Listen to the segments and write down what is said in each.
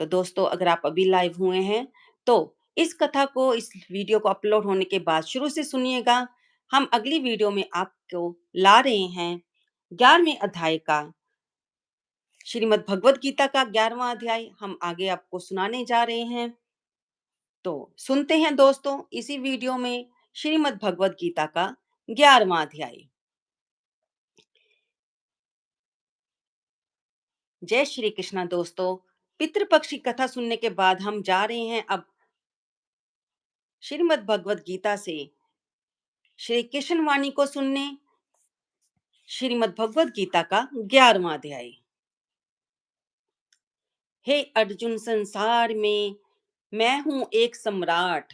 तो दोस्तों, अगर आप अभी लाइव हुए हैं तो इस वीडियो को अपलोड होने के बाद शुरू से सुनिएगा। हम अगली वीडियो में आपको ला रहे हैं 11वें अध्याय का, श्रीमद् भगवत गीता का 11वां अध्याय हम आगे आपको सुनाने जा रहे हैं। तो सुनते हैं दोस्तों इसी वीडियो में श्रीमद् भगवत गीता का 11वां अध्याय। जय श्री कृष्णा दोस्तों। पितृपक्ष की कथा सुनने के बाद हम जा रहे हैं अब श्रीमद् भगवत गीता से श्री कृष्ण वाणी को सुनने। श्रीमद् भगवत गीता का 11वां अध्याय। हे अर्जुन, संसार में मैं हूं एक सम्राट,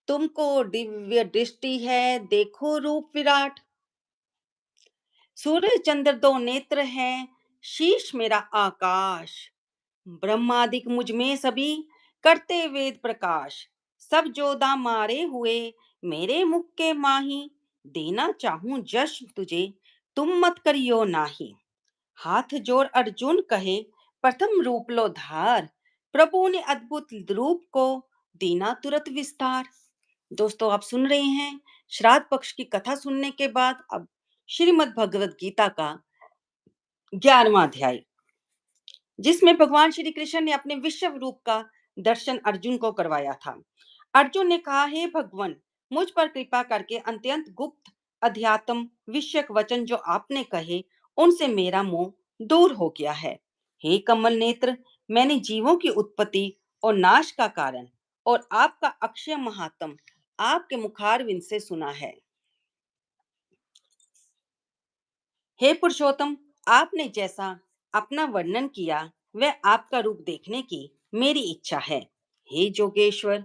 तुमको दिव्य दृष्टि है, देखो रूप विराट। सूर्य चंद्र दो नेत्र हैं, शीश मेरा आकाश। ब्रह्मादिक मुझ में सभी करते वेद प्रकाश। सब जोधा मारे हुए मेरे मुख के माही, देना चाहूं जश तुझे, तुम मत करियो नाही। हाथ जोड़ अर्जुन कहे, प्रथम रूप लो धार। प्रभु ने अद्भुत रूप को दीना तुरंत विस्तार। दोस्तों, आप सुन रहे हैं श्राद्ध पक्ष की कथा सुनने के बाद अब श्रीमद् भगवत गीता का 11वां अध्याय, जिसमें भगवान श्री कृष्ण ने अपने विश्व रूप का दर्शन अर्जुन को करवाया था। अर्जुन ने कहा, हे भगवान, मुझ पर कृपा करके अत्यंत गुप्त अध्यात्म विषयक वचन जो आपने कहे, उनसे मेरा मोह दूर हो गया है। हे कमल नेत्र, मैंने जीवों की उत्पत्ति और नाश का कारण और आपका अक्षय महात्म आपके मुखारविंद से सुना है। हे पुरुषोत्तम, आपने जैसा अपना वर्णन किया वह आपका रूप देखने की मेरी इच्छा है। हे जोगेश्वर,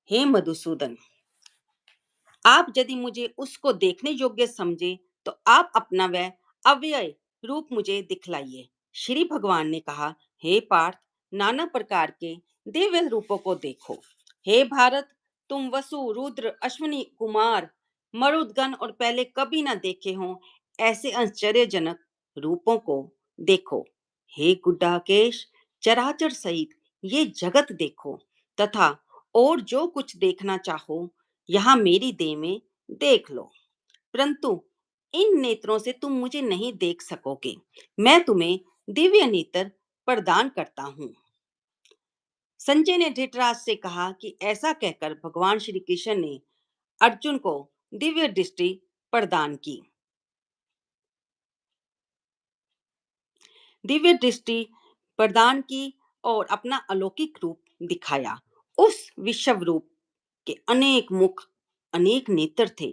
हे मधुसूदन, आप यदि मुझे उसको देखने योग्य समझे तो आप अपना वह अव्यय रूप मुझे दिखलाइए। श्री भगवान ने कहा, हे पार्थ, नाना प्रकार के दिव्य रूपों को देखो। हे भारत, तुम वसु रुद्र अश्विनी कुमार मरुदगण और पहले कभी ना देखे हों ऐसे आश्चर्यजनक रूपों को देखो। हे गुड्डाकेश, चराचर सहित ये जगत देखो तथा और जो कुछ देखना चाहो यहाँ मेरी देह में देख लो, परंतु इन नेत्रों से तुम मुझे नहीं देख सकोगे। मैं तुम्हें दिव्य नेत्र प्रदान करता हूँ। संजय ने धृतराज से कहा कि ऐसा कहकर भगवान श्री कृष्ण ने अर्जुन को दिव्य दृष्टि प्रदान की। दिव्य दृष्टि प्रदान की और अपना अलौकिक रूप दिखाया। उस विश्व रूप के अनेक मुख, अनेक नेत्र थे।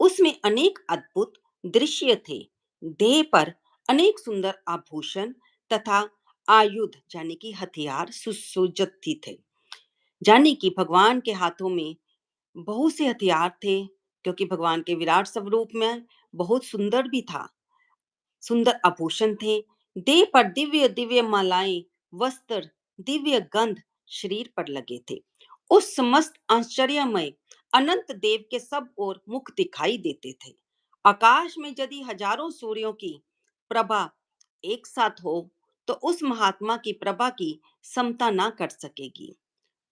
उसमें अनेक अद्भुत दृश्य थे। देह पर अनेक सुंदर आभूषण तथा आयुध यानी कि हथियार सुसज्जित थे। यानी कि भगवान के हाथों में बहुत से हथियार थे, क्योंकि भगवान के विराट स्वरूप में बहुत सुंदर भी था। सुंदर आभूषण थे। देह पर दिव्य दिव्य मालाएं, वस्त्र, दिव्य गंध शरीर पर लगे थे। उस समस्त आश्चर्यमय अनंत देव के सब ओर मुख दिखाई देते थे। आकाश में यदि हजारों सूर्यों की प्रभा एक साथ हो तो उस महात्मा की प्रभा की समता ना कर सकेगी।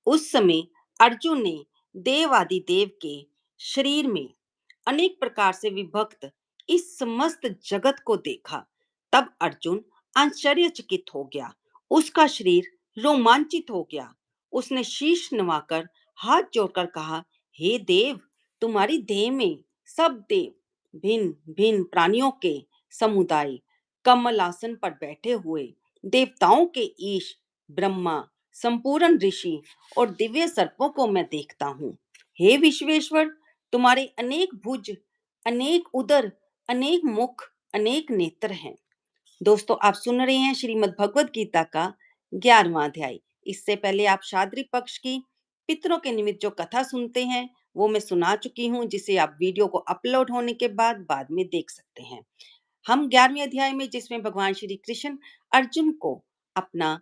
उस समय अर्जुन ने देवादि देव के शरीर में अनेक प्रकार से विभक्त इस समस्त जगत को देखा। तब अर्जुन आश्चर्यचकित हो गया। उसका शरीर रोमांचित हो गया। उसने शीश नवाकर हाथ जोड़कर कहा, हे देव, तुम्हारी देह में सब देव भिन्न भिन्न प्राणियों के समुदाय कमल आसन पर बैठे हुए देवताओं के ईश ब्रह्मा, संपूर्ण ऋषि और दिव्य सर्पों को मैं देखता हूँ। हे विश्वेश्वर, तुम्हारे अनेक भुज, अनेक उदर, अनेक मुख, अनेक नेत्र हैं। दोस्तों, आप सुन रहे हैं श्रीमद् भगवत गीता का 11वां अध्याय। इससे पहले आप शाद्री पक्ष की पितरों के निमित्त जो कथा सुनते हैं वो मैं सुना चुकी हूँ, जिसे आप वीडियो को अपलोड होने के बाद में देख सकते हैं। हम 11वें अध्याय में, जिसमें भगवान श्री कृष्ण अर्जुन को अपना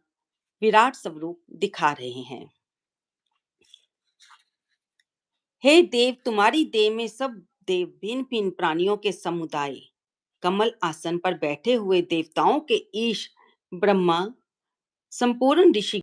विराट स्वरूप दिखा रहे हैं। हे देव, तुम्हारी देह में सब देव भिन्न भिन्न प्राणियों के समुदाय कमल आसन पर बैठे हुए देवताओं के ईश ब्रह्मा, संपूर्ण ऋषि